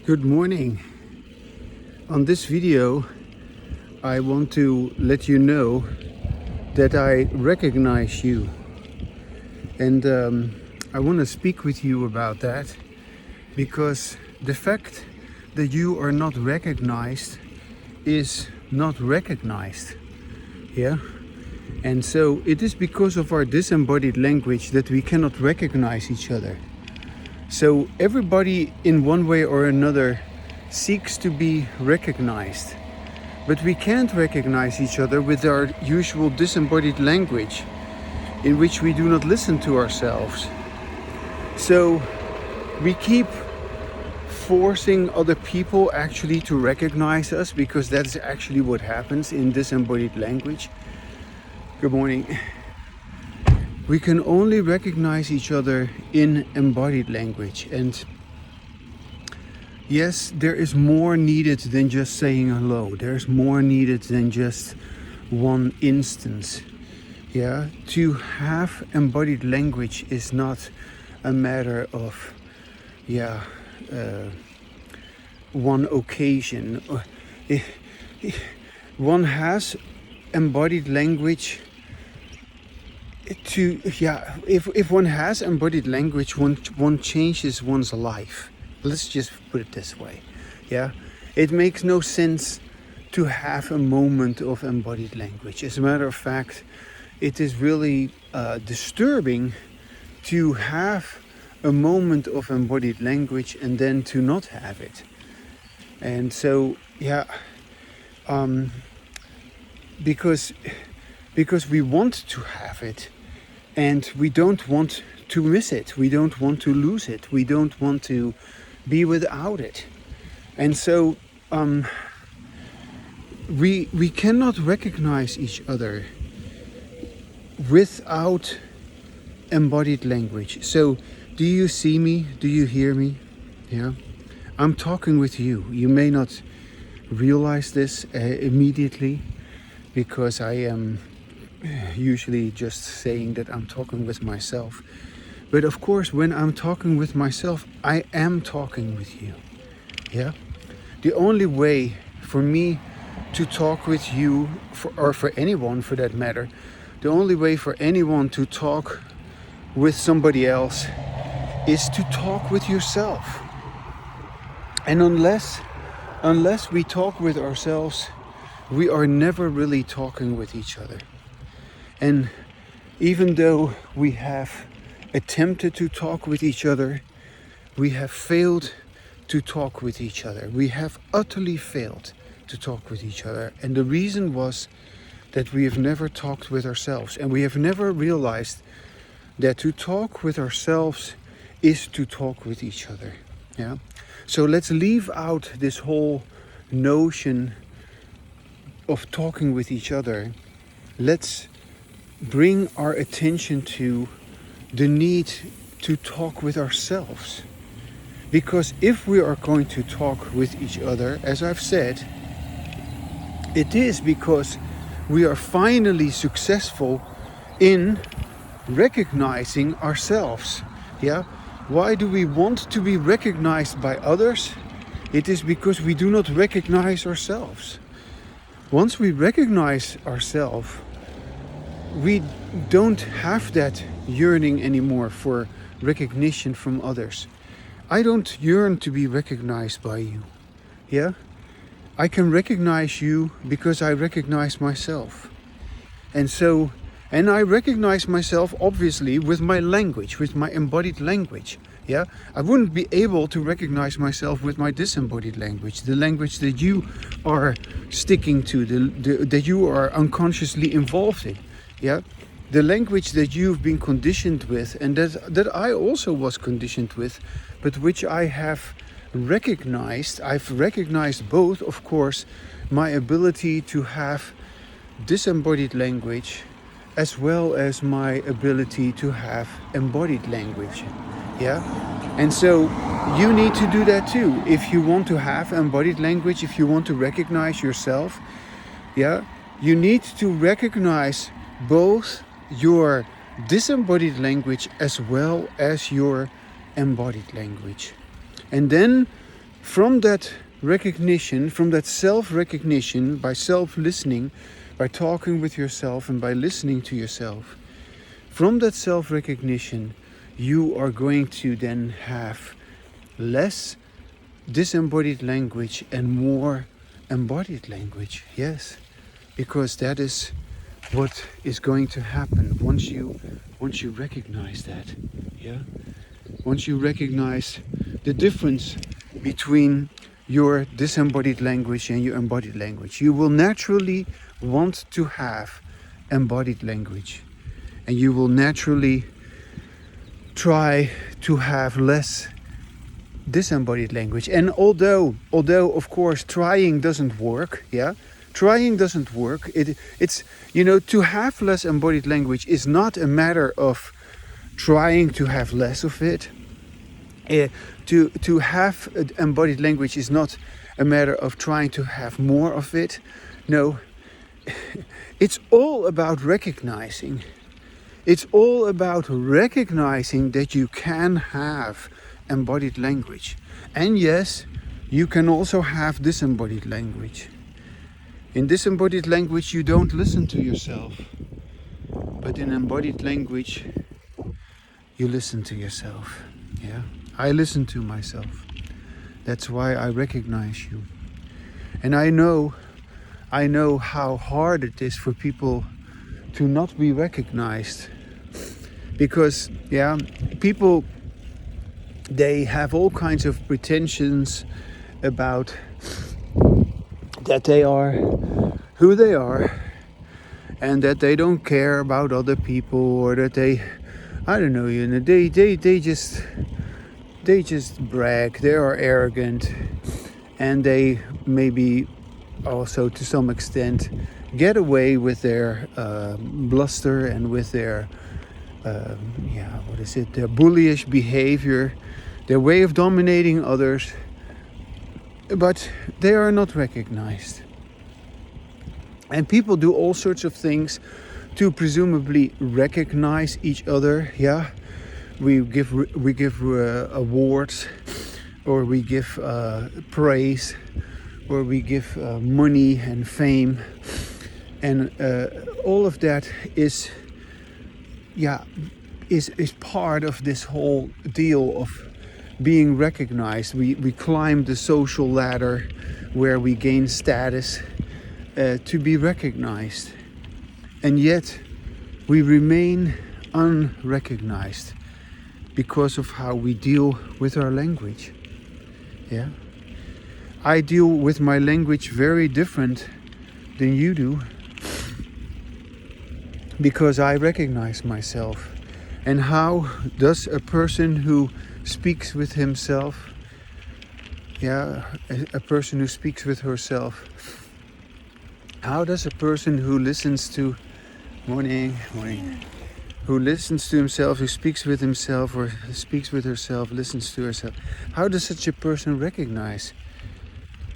Good morning. On this video, I want to let you know that I recognize you. And I want to speak with you about that because the fact that you are not recognized is not recognized. Yeah? And so it is because of our disembodied language that we cannot recognize each other. So everybody in one way or another seeks to be recognized, but we can't recognize each other with our usual disembodied language in which we do not listen to ourselves. So we keep forcing other people actually to recognize us because that's actually what happens in disembodied language. Good morning. We can only recognize each other in embodied language. And yes, there is more needed than just saying hello. There's more needed than just one instance. Yeah, to have embodied language is not a matter of, one occasion. One has embodied language if one has embodied language, one changes one's life. Let's just put it this way. Yeah, it makes no sense to have a moment of embodied language. As a matter of fact, it is really disturbing to have a moment of embodied language and then to not have it. And so because we want to have it and we don't want to miss it. We don't want to lose it. We don't want to be without it. And so we cannot recognize each other without embodied language. So do you see me? Do you hear me? Yeah. I'm talking with you. You may not realize this immediately because I am usually just saying that I'm talking with myself. But of course, when I'm talking with myself, I am talking with you. Yeah? The only way for me to talk with you, or for anyone for that matter, the only way for anyone to talk with somebody else is to talk with yourself. And unless we talk with ourselves, we are never really talking with each other. And even though we have attempted to talk with each other, we have failed to talk with each other. We have utterly failed to talk with each other. And the reason was that we have never talked with ourselves. And we have never realized that to talk with ourselves is to talk with each other. Yeah. So let's leave out this whole notion of talking with each other. Let's bring our attention to the need to talk with ourselves. Because if we are going to talk with each other, as I've said, it is because we are finally successful in recognizing ourselves. Yeah? Why do we want to be recognized by others? It is because we do not recognize ourselves. Once we recognize ourselves, we don't have that yearning anymore for recognition from others. I don't yearn to be recognized by you. Yeah? I can recognize you because I recognize myself. And I recognize myself obviously with my language, with my embodied language. Yeah? I wouldn't be able to recognize myself with my disembodied language, the language that you are sticking to, that you are unconsciously involved in. Yeah, the language that you've been conditioned with, and that I also was conditioned with, but which I have recognized. I've recognized both, of course, my ability to have disembodied language as well as my ability to have embodied language. Yeah, and so you need to do that too. If you want to have embodied language, if you want to recognize yourself, yeah, you need to recognize both your disembodied language as well as your embodied language. And then from that recognition, from that self-recognition, by self-listening, by talking with yourself and by listening to yourself, from that self-recognition, you are going to then have less disembodied language and more embodied language. Yes, because that is what is going to happen once you recognize that. Yeah, once you recognize the difference between your disembodied language and your embodied language, you will naturally want to have embodied language, and you will naturally try to have less disembodied language. And although of course trying doesn't work, trying doesn't work, it's to have less embodied language is not a matter of trying to have less of it. To have embodied language is not a matter of trying to have more of it. No, it's all about recognizing. It's all about recognizing that you can have embodied language. And yes, you can also have disembodied language. In disembodied language, you don't listen to yourself. But in embodied language, you listen to yourself. Yeah, I listen to myself. That's why I recognize you. And I know how hard it is for people to not be recognized. Because, people, they have all kinds of pretensions about that they are who they are, and that they don't care about other people, or that they just brag, they are arrogant, and they maybe also to some extent get away with their bluster and with their their bullyish behavior, their way of dominating others, but they are not recognized. And people do all sorts of things to presumably recognize each other. Yeah, we give awards, or we give praise, or we give money and fame, and all of that is part of this whole deal of being recognized. We climb the social ladder where we gain status to be recognized, and yet we remain unrecognized because of how we deal with our language. Yeah, I deal with my language very different than you do, because I recognize myself. And how does a person who speaks with himself, a person who speaks with herself, how does a person who listens to who listens to himself, who speaks with himself or speaks with herself, listens to herself, how does such a person recognize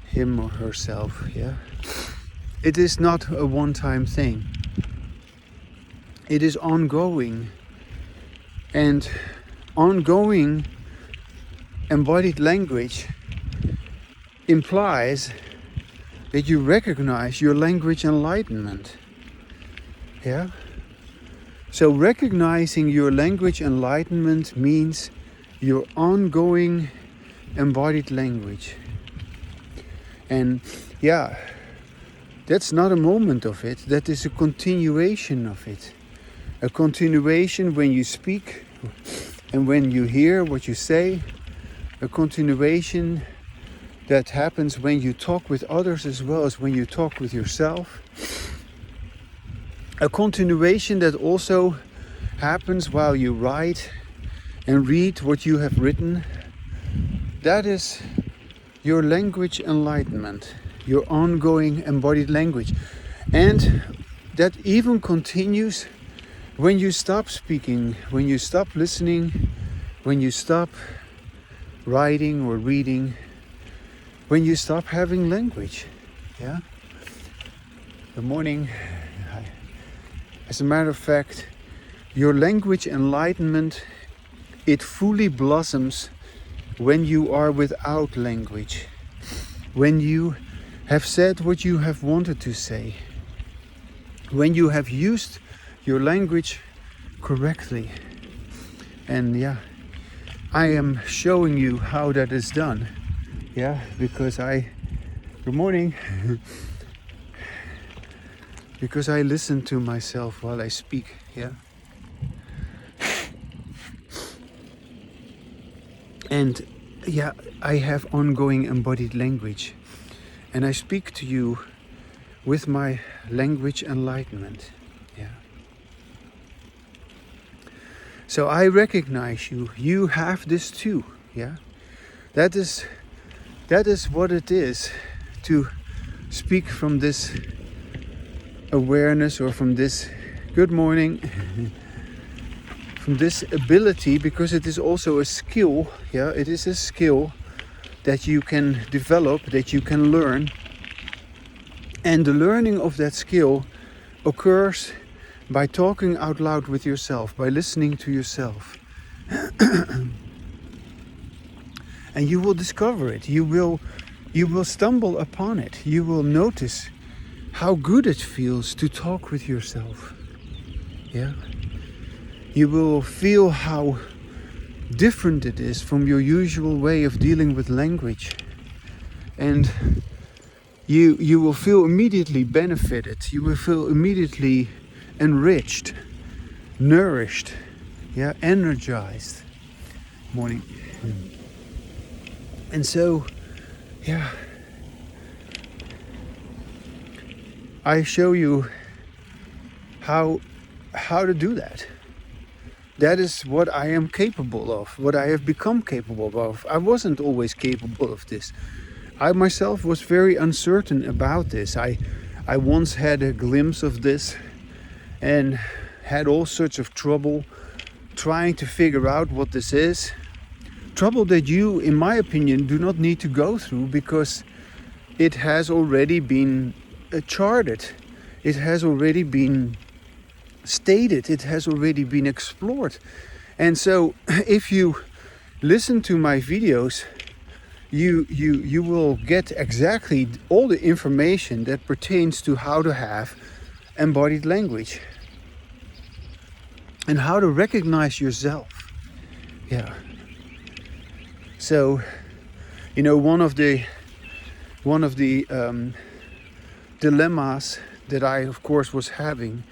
him or herself? It is not a one-time thing. It is ongoing. And ongoing embodied language implies that you recognize your language enlightenment. Yeah? So recognizing your language enlightenment means your ongoing embodied language. And that's not a moment of it, that is a continuation of it. A continuation when you speak and when you hear what you say. A continuation that happens when you talk with others as well as when you talk with yourself. A continuation that also happens while you write and read what you have written. That is your language enlightenment, your ongoing embodied language. And that even continues when you stop speaking, when you stop listening, when you stop writing or reading, when you stop having language. Yeah? Good morning. As a matter of fact, your language enlightenment, it fully blossoms when you are without language, when you have said what you have wanted to say, when you have used your language correctly. And yeah, I am showing you how that is done. Yeah, because good morning. Because I listen to myself while I speak. Yeah. And yeah, I have ongoing embodied language. And I speak to you with my language enlightenment. Yeah. So I recognize you. You have this too. Yeah. That is what it is to speak from this awareness, or from this good morning, from this ability, because it is also a skill. Yeah, it is a skill that you can develop, that you can learn. And the learning of that skill occurs by talking out loud with yourself, by listening to yourself. And you will discover it. You will stumble upon it. You will notice how good it feels to talk with yourself. Yeah. You will feel how different it is from your usual way of dealing with language. And you will feel immediately benefited. You will feel immediately enriched, nourished, yeah, energized. Morning. And so, yeah, I show you how to do that. That is what I am capable of, what I have become capable of. I wasn't always capable of this. I myself was very uncertain about this. I once had a glimpse of this and had all sorts of trouble trying to figure out what this is. Trouble that you, in my opinion, do not need to go through, because it has already been charted. It has already been stated. It has already been explored. And so if you listen to my videos, you will get exactly all the information that pertains to how to have embodied language and how to recognize yourself. Yeah. So, you know, one of the dilemmas that I, of course, was having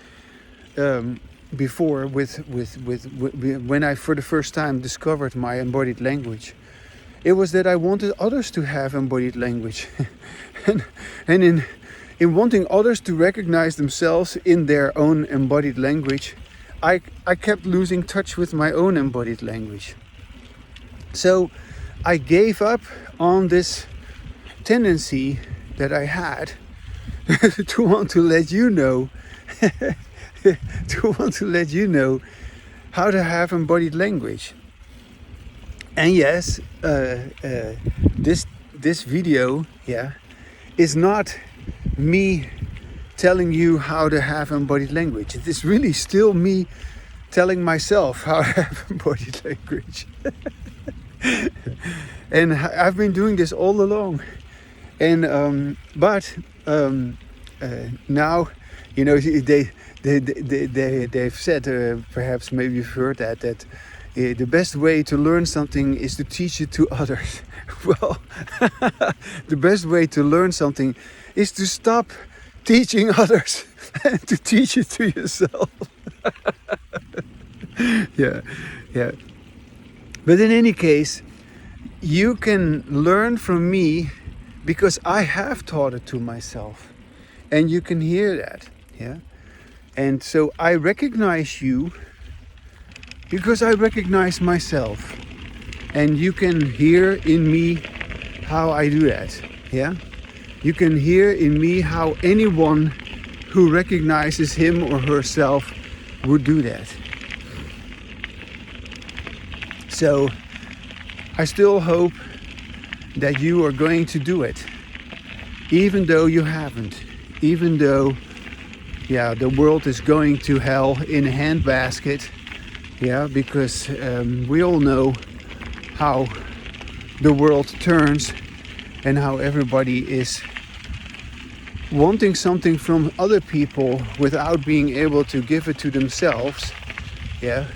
before with when I for the first time discovered my embodied language, it was that I wanted others to have embodied language, and in wanting others to recognize themselves in their own embodied language, I kept losing touch with my own embodied language. So I gave up on this tendency that I had to want to let you know how to have embodied language. And yes, this video, yeah, is not me telling you how to have embodied language. It is really still me telling myself how to have embodied language. And I've been doing this all along. And but now, you know, they've said, perhaps maybe you've heard that the best way to learn something is to teach it to others. Well, the best way to learn something is to stop teaching others and to teach it to yourself. Yeah. But in any case, you can learn from me because I have taught it to myself. And you can hear that. Yeah. And so I recognize you because I recognize myself. And you can hear in me how I do that. Yeah. You can hear in me how anyone who recognizes him or herself would do that. So I still hope that you are going to do it, even though you haven't, even though, yeah, the world is going to hell in a handbasket, yeah, because we all know how the world turns and how everybody is wanting something from other people without being able to give it to themselves. Yeah.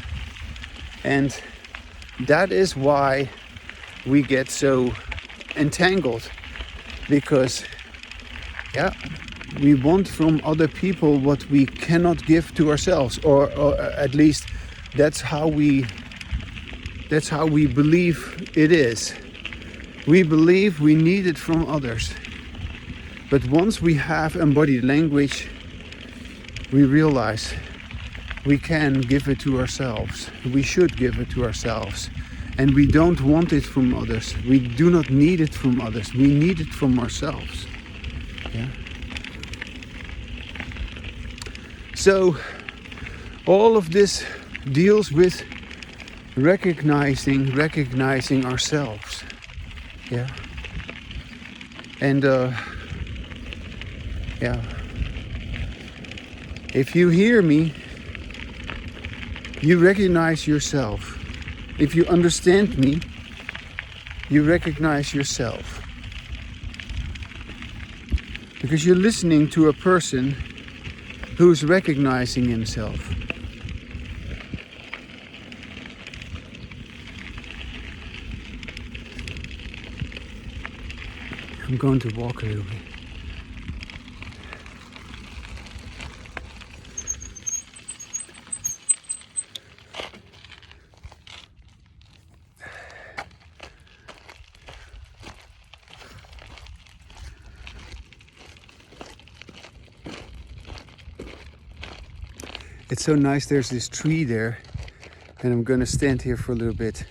And that is why we get so entangled, because we want from other people what we cannot give to ourselves, or at least that's how we believe it is. We believe we need it from others. But once we have embodied language, we realize we can give it to ourselves. We should give it to ourselves. And we don't want it from others. We do not need it from others. We need it from ourselves. Yeah. So all of this deals with recognizing ourselves. Yeah. And if you hear me, you recognize yourself. If you understand me, you recognize yourself. Because you're listening to a person who's recognizing himself. I'm going to walk a little bit. It's so nice, there's this tree there, and I'm gonna stand here for a little bit.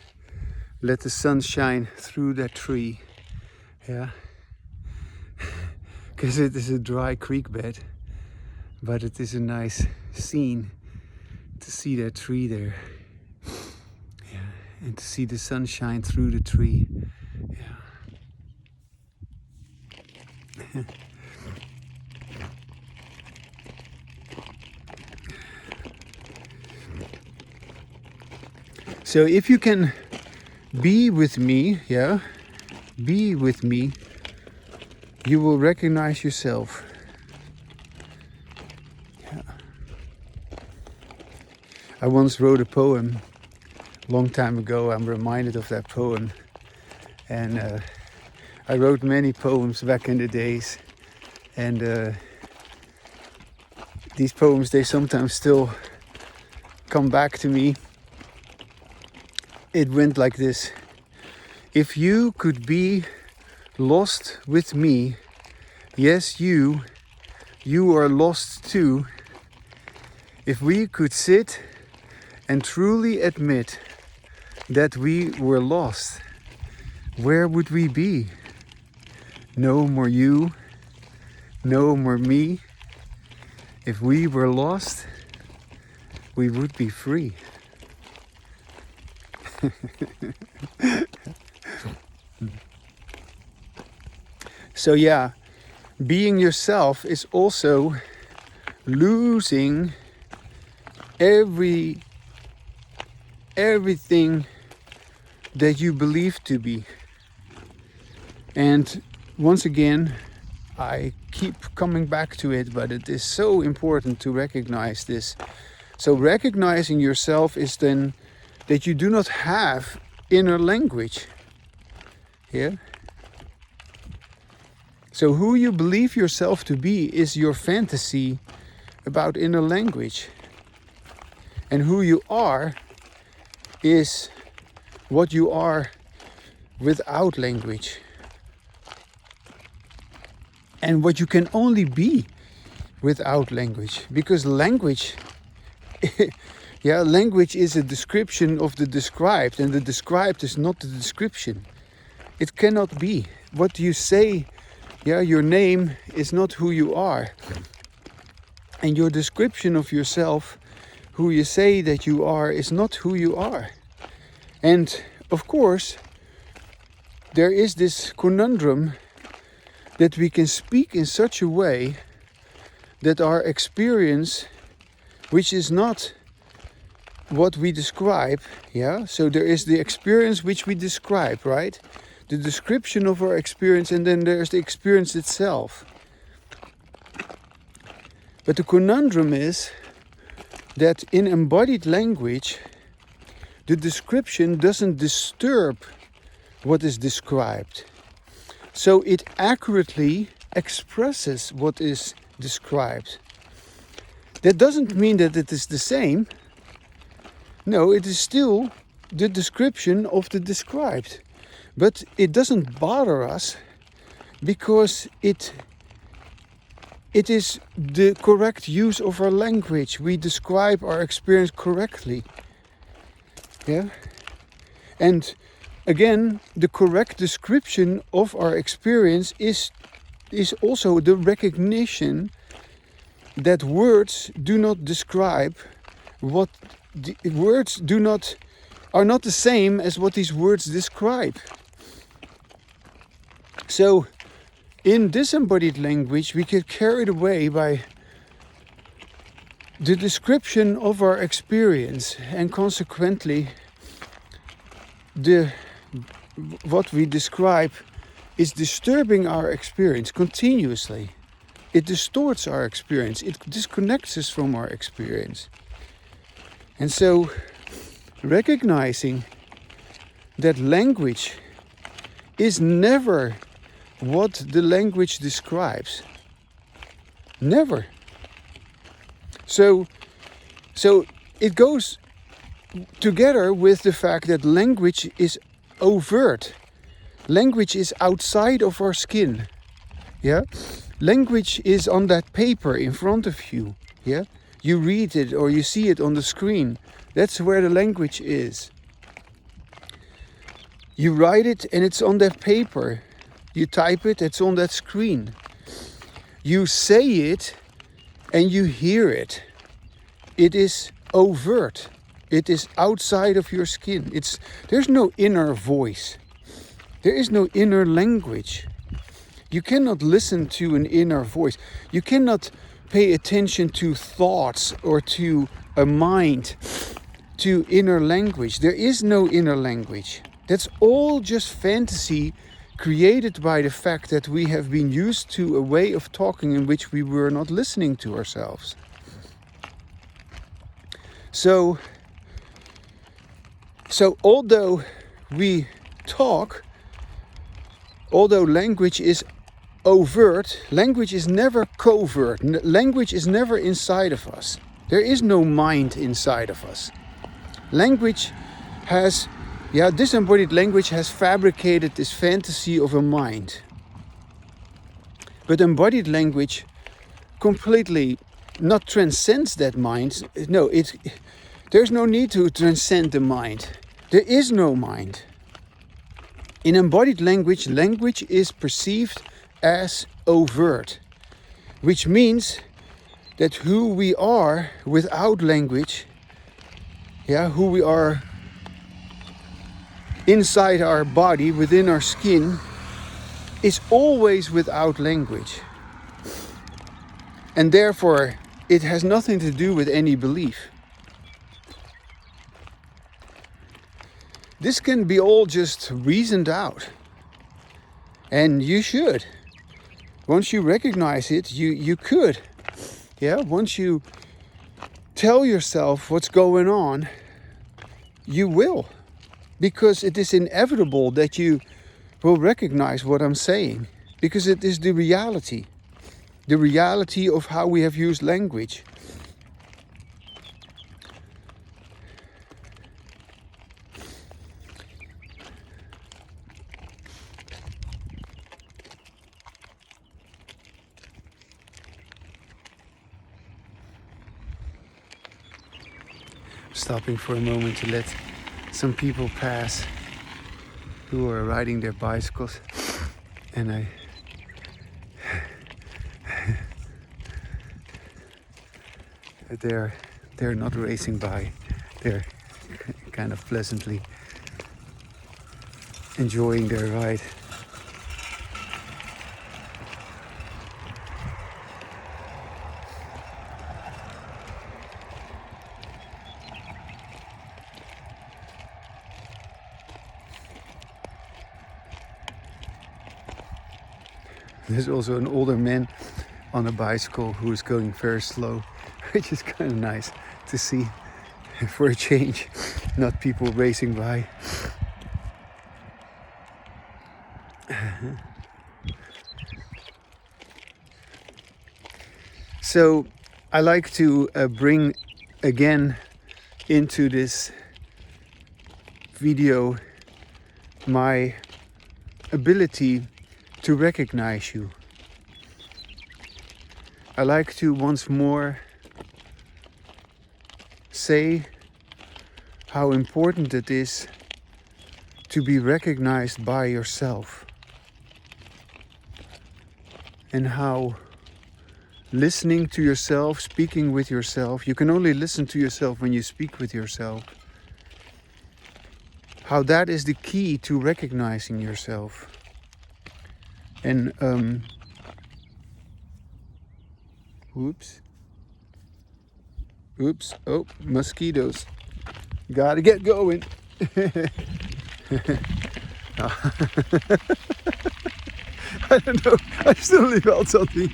Let the sun shine through that tree, yeah. Because it is a dry creek bed, but it is a nice scene to see that tree there. Yeah, and to see the sun shine through the tree. Yeah. So if you can be with me, be with me, you will recognize yourself. Yeah. I once wrote a poem a long time ago. I'm reminded of that poem. And I wrote many poems back in the days. And these poems, they sometimes still come back to me. It went like this: if you could be lost with me, yes, you are lost too. If we could sit and truly admit that we were lost, where would we be? No more you, no more me. If we were lost, we would be free. So yeah, being yourself is also losing everything that you believe to be. And once again, I keep coming back to it, but it is so important to recognize this. So recognizing yourself is then that you do not have inner language. Yeah? So who you believe yourself to be is your fantasy about inner language. And who you are is what you are without language. And what you can only be without language. Because language, language is a description of the described, and the described is not the description. It cannot be. What you say, your name is not who you are. And your description of yourself, who you say that you are, is not who you are. And of course, there is this conundrum that we can speak in such a way that our experience, which is not what we describe, so there is the experience which we describe, right? the description of our experience, and then there's the experience itself. But the conundrum is that in embodied language, the description doesn't disturb what is described. So it accurately expresses what is described. That doesn't mean that it is the same. No, it is still the description of the described. But it doesn't bother us because it is the correct use of our language. We describe our experience correctly. Yeah? And again, the correct description of our experience is also the recognition that words do not describe what the words are not the same as what these words describe. So in disembodied language, we get carried away by the description of our experience, and consequently what we describe is disturbing our experience continuously. It distorts our experience. It disconnects us from our experience. And so recognizing that language is never what the language describes. Never. So it goes together with the fact that language is overt. Language is outside of our skin. Yeah? Language is on that paper in front of you. Yeah? You read it or you see it on the screen. That's where the language is. You write it and it's on that paper. You type it, it's on that screen. You say it and you hear it. It is overt. It is outside of your skin. There's no inner voice. There is no inner language. You cannot listen to an inner voice. You cannot pay attention to thoughts or to a mind, to inner language. There is no inner language. That's all just fantasy created by the fact that we have been used to a way of talking in which we were not listening to ourselves. So although we talk, although language is overt, language is never covert. Language is never inside of us. There is no mind inside of us. Language has, disembodied language has fabricated this fantasy of a mind. But embodied language completely not transcends that mind. No, there's no need to transcend the mind. There is no mind. In embodied language, language is perceived as overt, which means that who we are without language, who we are inside our body, within our skin, is always without language. And therefore, it has nothing to do with any belief. This can be all just reasoned out. And you should. Once you recognize it, you could. Once you tell yourself what's going on, you will. Because it is inevitable that you will recognize what I'm saying. Because it is the reality. The reality of how we have used language. Stopping for a moment to let some people pass who are riding their bicycles, and they're not racing by. They're kind of pleasantly enjoying their ride. There's also an older man on a bicycle who is going very slow, which is kind of nice to see for a change, not people racing by. So I like to bring again into this video my ability to recognize you. I like to once more say how important it is to be recognized by yourself, and how listening to yourself, speaking with yourself, you can only listen to yourself when you speak with yourself, how that is the key to recognizing yourself. And oops, oh, mosquitoes, gotta get going. I don't know, I suddenly felt something.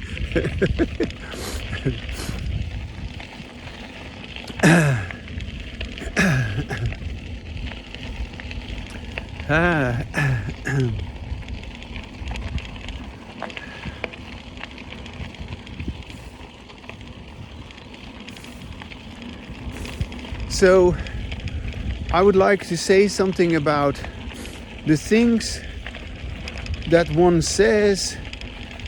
So I would like to say something about the things that one says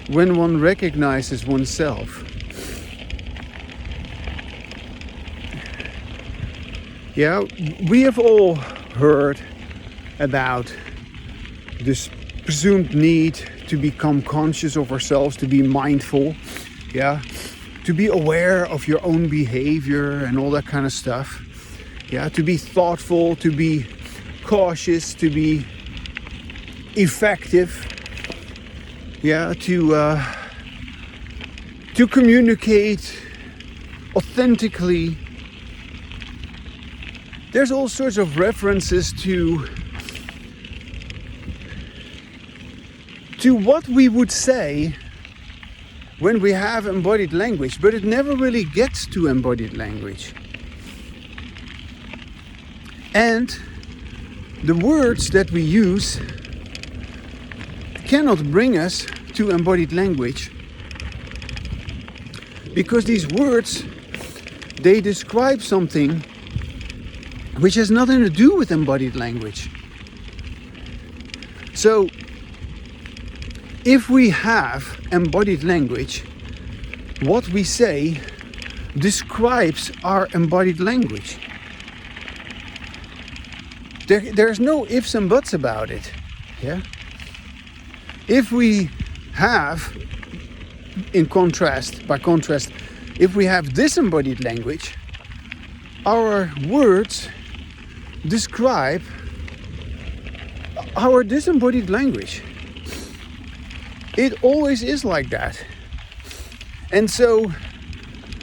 when one recognizes oneself. Yeah, we have all heard about this presumed need to become conscious of ourselves, to be mindful, yeah, to be aware of your own behavior and all that kind of stuff. Yeah, to be thoughtful, to be cautious, to be effective. Yeah, to communicate authentically. There's all sorts of references to what we would say when we have embodied language, but it never really gets to embodied language. And the words that we use cannot bring us to embodied language, because these words, they describe something which has nothing to do with embodied language. So if we have embodied language, what we say describes our embodied language. There's no ifs and buts about it. Yeah. If we have, by contrast, if we have disembodied language, our words describe our disembodied language. It always is like that. And so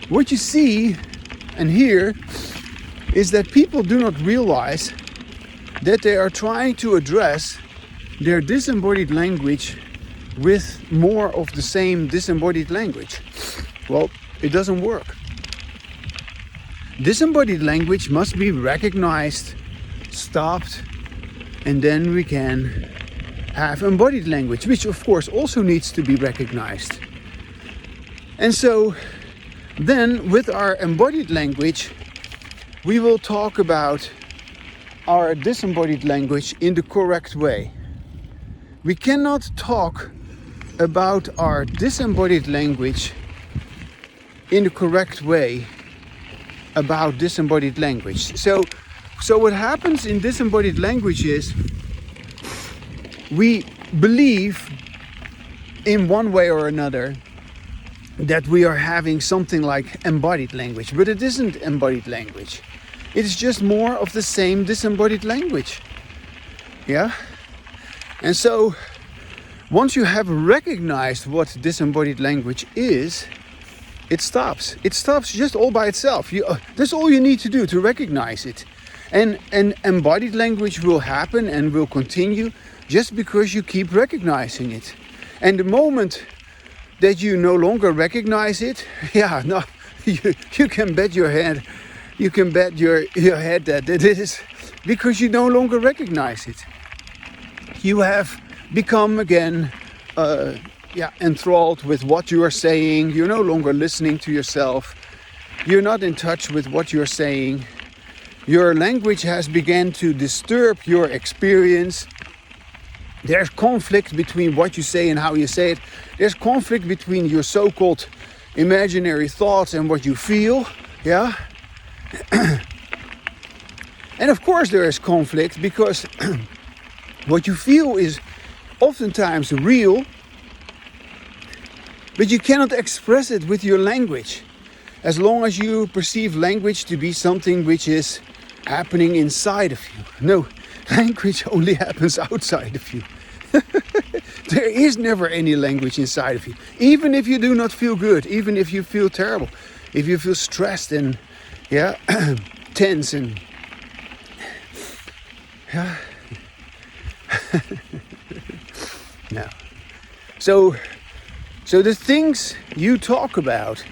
what you see and hear is that people do not realize that they are trying to address their disembodied language with more of the same disembodied language. Well, it doesn't work. Disembodied language must be recognized, stopped, and then we can have embodied language, which of course also needs to be recognized. And so then with our embodied language, we will talk about our disembodied language in the correct way. We cannot talk about our disembodied language in the correct way about disembodied language. So what happens in disembodied language is we believe in one way or another that we are having something like embodied language, but it isn't embodied language. It's just more of the same disembodied language. Yeah? And so once you have recognized what disembodied language is, it stops. It stops just all by itself. That's all you need to do to recognize it. And embodied language will happen and will continue just because you keep recognizing it. And the moment that you no longer recognize it, yeah, no, you can bet your head, you can bet your head that it is because you no longer recognize it. You have become again, enthralled with what you are saying. You're no longer listening to yourself. You're not in touch with what you're saying. Your language has begun to disturb your experience. There's conflict between what you say and how you say it. There's conflict between your so-called imaginary thoughts and what you feel. Yeah. And of course there is conflict because what you feel is oftentimes real, but you cannot express it with your language. As long as you perceive language to be something which is happening inside of you. No, language only happens outside of you. There is never any language inside of you. Even if you do not feel good, even if you feel terrible, if you feel stressed and tense and no. So the things you talk about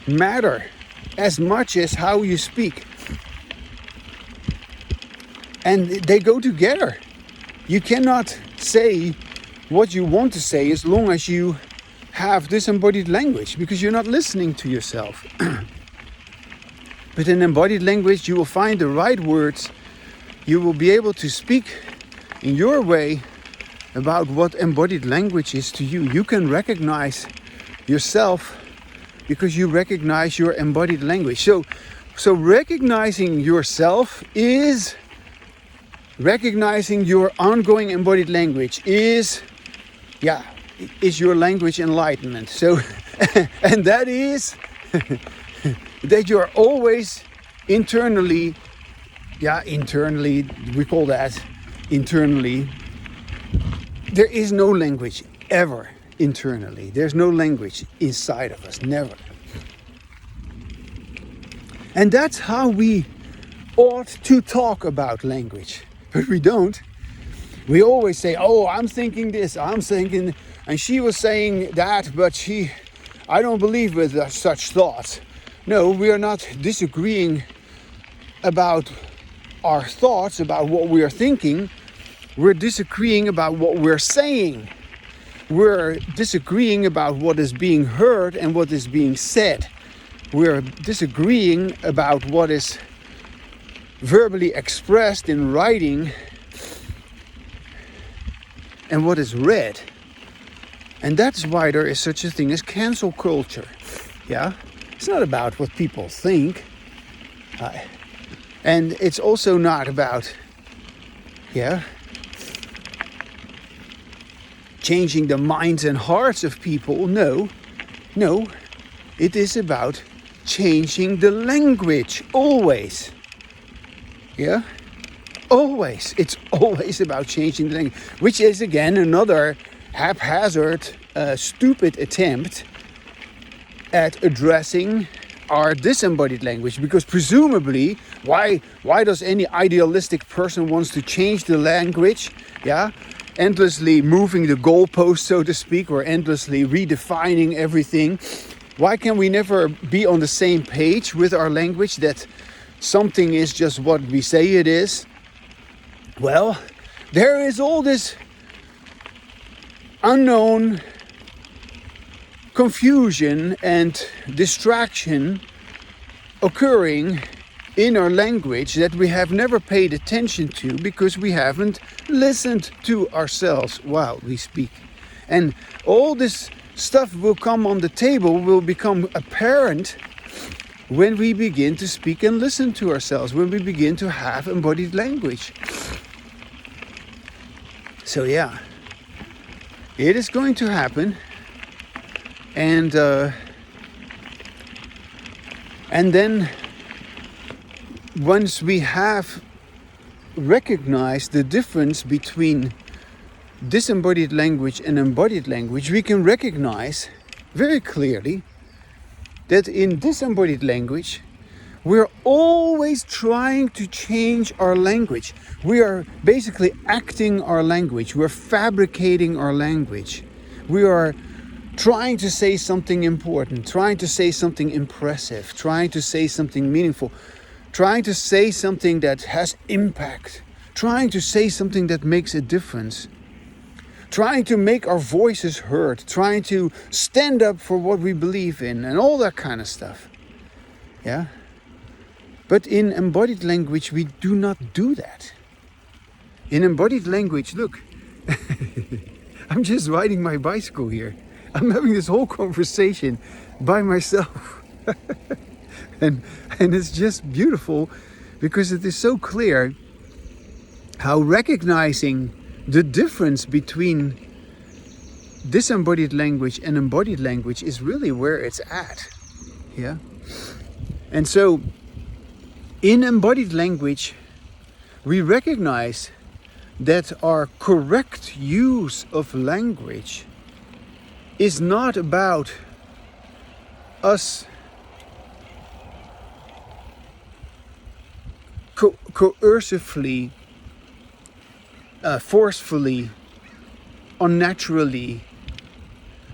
matter as much as how you speak. And they go together. You cannot say what you want to say as long as you have disembodied language, because you're not listening to yourself. But in embodied language, you will find the right words. You will be able to speak in your way about what embodied language is to you. You can recognize yourself because you recognize your embodied language. So recognizing yourself is recognizing your ongoing embodied language is your language enlightenment. So, and that is that you're always internally, we call that internally. There is no language ever internally. There's no language inside of us, never. And that's how we ought to talk about language. But we don't. We always say, oh, I'm thinking this, I'm thinking, and she was saying that, but I don't believe with such thoughts. No, we are not disagreeing about our thoughts, about what we are thinking. We're disagreeing about what we're saying. We're disagreeing about what is being heard and what is being said. We're disagreeing about what is verbally expressed in writing and what is read. And that's why there is such a thing as cancel culture. Yeah, it's not about what people think, and it's also not about changing the minds and hearts of people. No, it is about changing the language, always. Yeah, always. It's always about changing the language, which is again another haphazard, stupid attempt at addressing our disembodied language. Because presumably, why does any idealistic person wants to change the language? Yeah, endlessly moving the goalpost, so to speak, or endlessly redefining everything. Why can we never be on the same page with our language, that something is just what we say it is? Well, there is all this unknown confusion and distraction occurring in our language that we have never paid attention to because we haven't listened to ourselves while we speak. And all this stuff will come on the table, will become apparent when we begin to speak and listen to ourselves, when we begin to have embodied language. So yeah, it is going to happen, and then once we have recognized the difference between disembodied language and embodied language, we can recognize very clearly that in disembodied language, we're always trying to change our language. We are basically acting our language. We're fabricating our language. We are trying to say something important, trying to say something impressive, trying to say something meaningful, trying to say something that has impact, trying to say something that makes a difference, trying to make our voices heard, trying to stand up for what we believe in, and all that kind of stuff. Yeah? But in embodied language, we do not do that. In embodied language, look, I'm just riding my bicycle here. I'm having this whole conversation by myself. and it's just beautiful because it is so clear how recognizing the difference between disembodied language and embodied language is really where it's at. Yeah? And so in embodied language, we recognize that our correct use of language is not about us coercively, forcefully, unnaturally,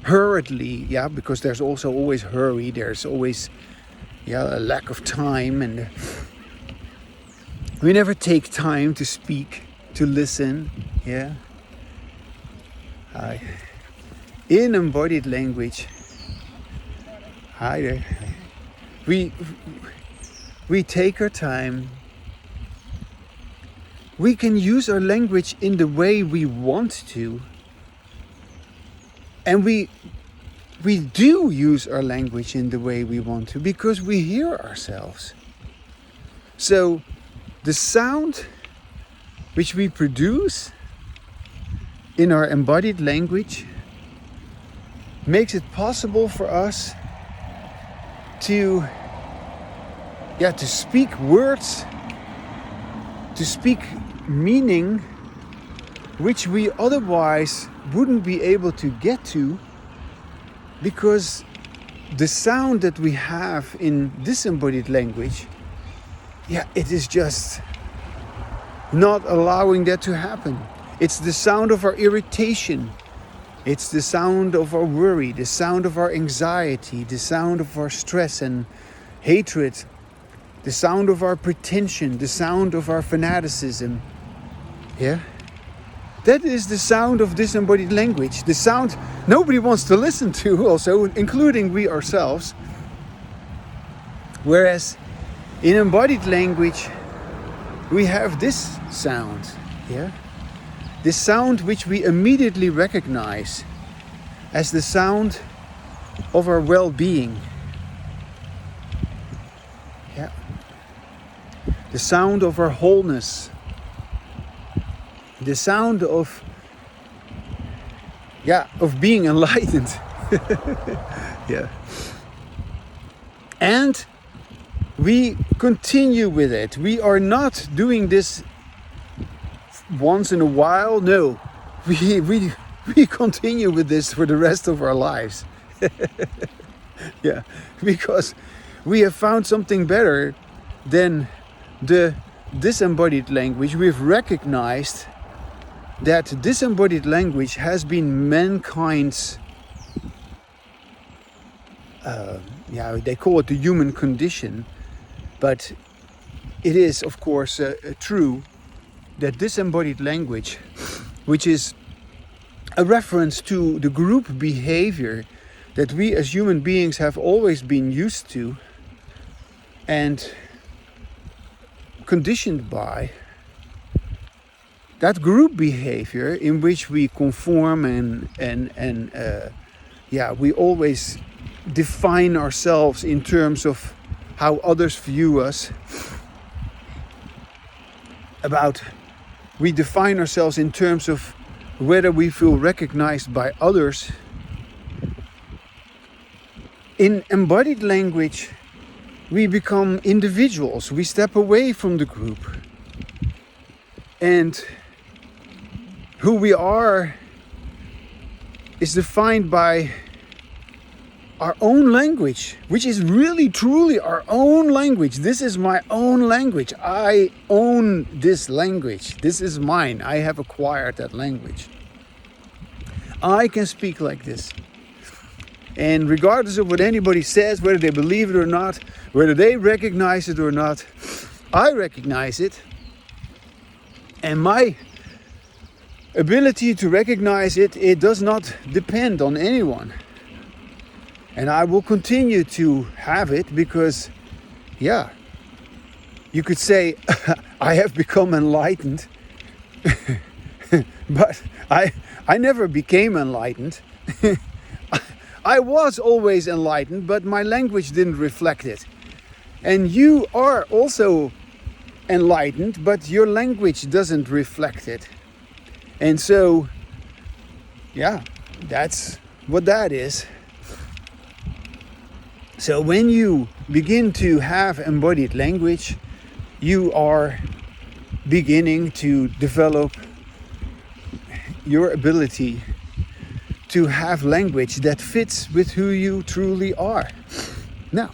hurriedly, yeah, because there's also always hurry, there's always a lack of time, and we never take time to speak, to listen, yeah. In embodied language, we take our time. We can use our language in the way we want to, and we do use our language in the way we want to because we hear ourselves. So the sound which we produce in our embodied language makes it possible for us to speak words, to speak meaning which we otherwise wouldn't be able to get to, because the sound that we have in disembodied language, it is just not allowing that to happen. It's the sound of our irritation. It's the sound of our worry, the sound of our anxiety, the sound of our stress and hatred, the sound of our pretension, the sound of our fanaticism. Yeah? That is the sound of disembodied language. The sound nobody wants to listen to also, including we ourselves. Whereas in embodied language, we have this sound. Yeah? This sound which we immediately recognize as the sound of our well-being. Yeah. The sound of our wholeness. The sound of being enlightened. Yeah. And we continue with it. We are not doing this once in a while. No, we continue with this for the rest of our lives. Yeah, because we have found something better than the disembodied language. We've recognized that disembodied language has been mankind's they call it the human condition, but it is of course true that disembodied language, which is a reference to the group behavior that we as human beings have always been used to and conditioned by, that group behavior in which we conform and we always define ourselves in terms of how others view us, we define ourselves in terms of whether we feel recognized by others. In embodied language, we become individuals. We step away from the group. And who we are is defined by our own language, which is really truly our own language. This is my own language. I own this language. This is mine. I have acquired that language. I can speak like this. And regardless of what anybody says, whether they believe it or not, whether they recognize it or not, I recognize it. And my ability to recognize it, it does not depend on anyone. And I will continue to have it because, yeah, you could say I have become enlightened. But I never became enlightened. I was always enlightened, but my language didn't reflect it. And you are also enlightened, but your language doesn't reflect it. And so, yeah, that's what that is. So when you begin to have embodied language, you are beginning to develop your ability to have language that fits with who you truly are. Now,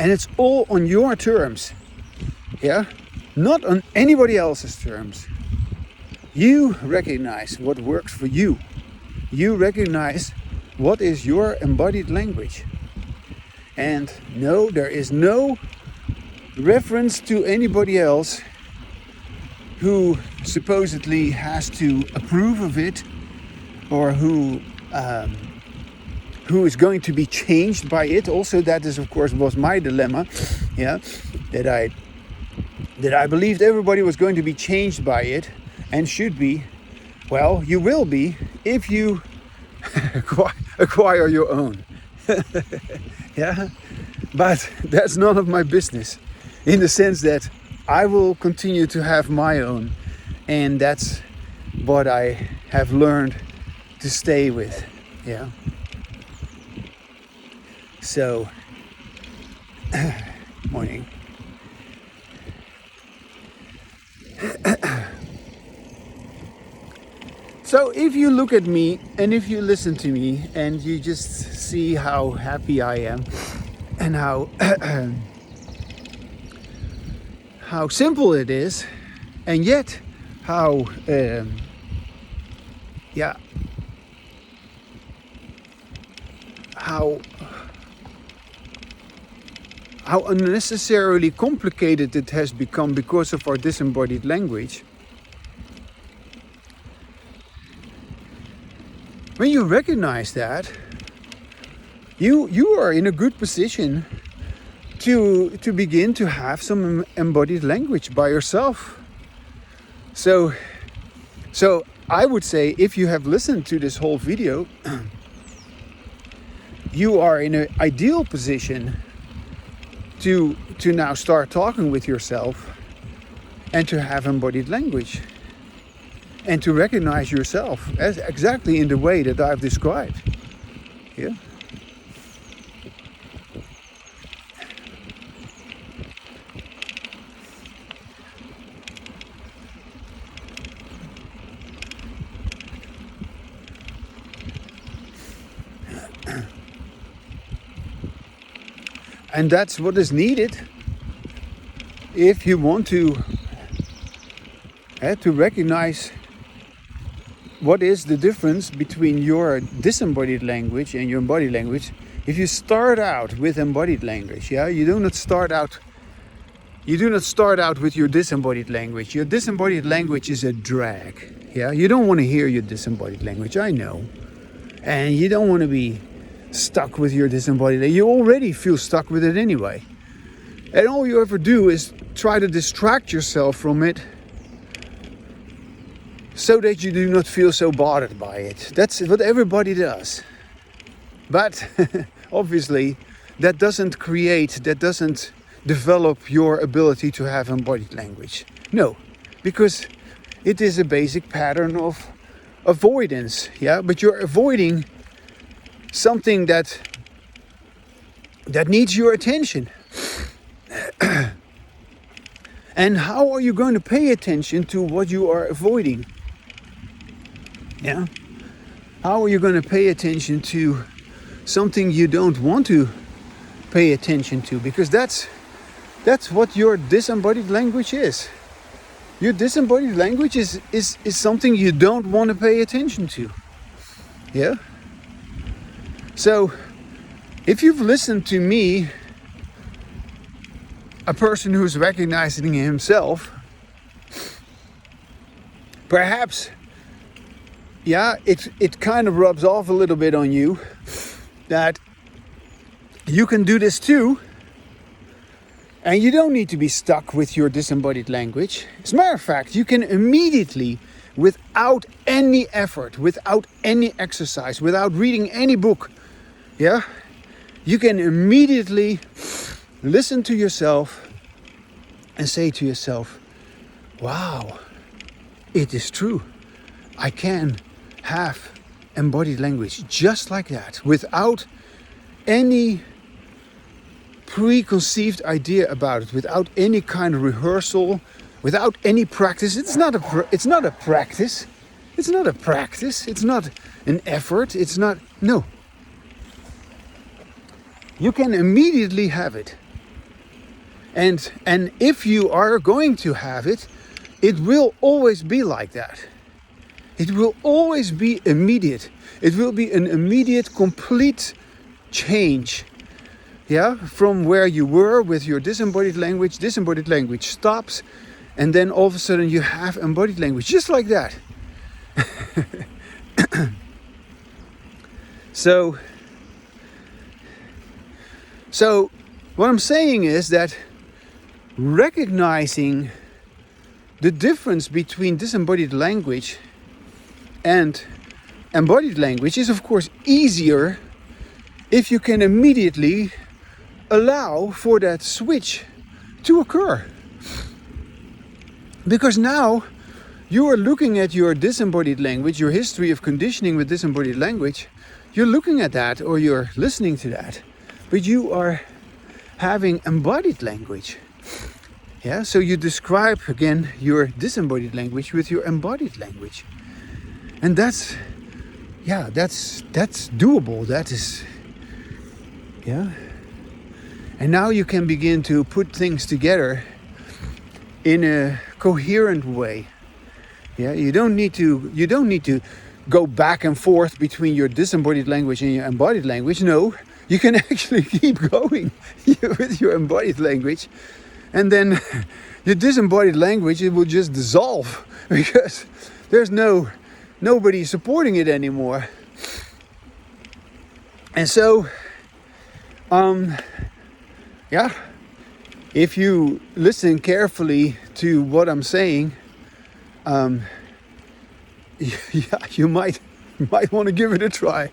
and it's all on your terms, yeah? Not on anybody else's terms. You recognize what works for you. You recognize what is your embodied language. And no, there is no reference to anybody else who supposedly has to approve of it, or who is going to be changed by it. Also, that is, of course, was my dilemma. Yeah, that I believed everybody was going to be changed by it and should be. Well, you will be if you acquire your own. Yeah, but that's none of my business, in the sense that I will continue to have my own, and that's what I have learned to stay with. Yeah. So, morning. So if you look at me and if you listen to me and you just see how happy I am and how how simple it is, and yet how how unnecessarily complicated it has become because of our disembodied language. When you recognize that, you are in a good position to begin to have some embodied language by yourself. So I would say, if you have listened to this whole video, you are in an ideal position to now start talking with yourself and to have embodied language and to recognize yourself as exactly in the way that I've described. Yeah. And that's what is needed if you want to recognize what is the difference between your disembodied language and your embodied language. If you start out with embodied language, yeah, you do not start out with your disembodied language. Your disembodied language is a drag. Yeah, you don't want to hear your disembodied language, I know. And you don't want to be stuck with your disembodied language. You already feel stuck with it anyway. And all you ever do is try to distract yourself from it so that you do not feel so bothered by it. That's what everybody does. But obviously that doesn't develop your ability to have embodied language. No, because it is a basic pattern of avoidance. Yeah, but you're avoiding something that needs your attention. And how are you going to pay attention to what you are avoiding? Yeah? How are you going to pay attention to something you don't want to pay attention to? Because that's That's what your disembodied language is. Your disembodied language is something you don't want to pay attention to. Yeah? So, if you've listened to me, a person who's recognizing himself, perhaps, yeah, it kind of rubs off a little bit on you that you can do this too, and you don't need to be stuck with your disembodied language. As a matter of fact, you can immediately, without any effort, without any exercise, without reading any book, yeah, you can immediately listen to yourself and say to yourself, wow, it is true. I can have embodied language just like that, without any preconceived idea about it, without any kind of rehearsal, without any practice. It's not a practice. It's not a practice. It's not an effort. It's not. No. You can immediately have it. And if you are going to have it, it will always be like that. It will always be immediate. It will be an immediate, complete change. Yeah, from where you were with your disembodied language stops, and then all of a sudden you have embodied language, just like that. So what I'm saying is that recognizing the difference between disembodied language and embodied language is of course easier if you can immediately allow for that switch to occur. Because now you are looking at your disembodied language, your history of conditioning with disembodied language, you're looking at that or you're listening to that, but you are having embodied language. Yeah, so you describe again your disembodied language with your embodied language. And that's doable. That is, yeah. And now you can begin to put things together in a coherent way. Yeah, you don't need to go back and forth between your disembodied language and your embodied language. No, you can actually keep going with your embodied language, and then your disembodied language, it will just dissolve because there's nobody supporting it anymore. And so, yeah, if you listen carefully to what I'm saying, yeah, you might want to give it a try.